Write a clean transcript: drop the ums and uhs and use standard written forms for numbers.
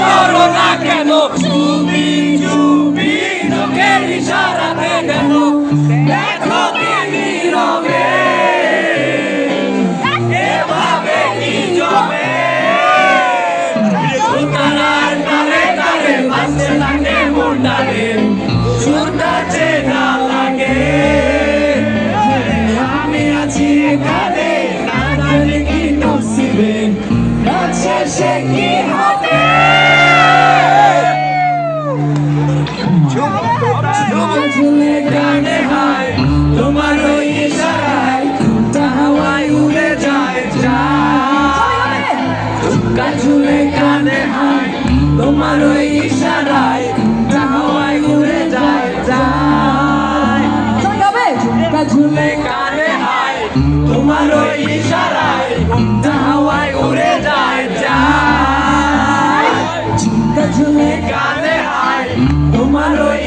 করো না কেন চুপি চুপি চোখের ইশারাতে কেন দেখো কি নীরবে এভাবে কি জমে সুতারার তারে তারে বাজতে থাকে মনটারে সুরটা চেনা লাগে আমি আছি এখানে না জানি কি নসিবে রাত শেষে কি হবে ঝুলে গানে হায় তোমার ওই ইশারায় হাওয়ায় উড়ে যায় যায় ঝুলে গানে হায় তোমার ওই ইশারায় হাওয়ায় উড়ে যায় যায় ঝুলে গানে হায় তোমার ওই ইশারায় হাওয়ায় উড়ে যায় যায় ঝুলে গানে হায় তোমার ওই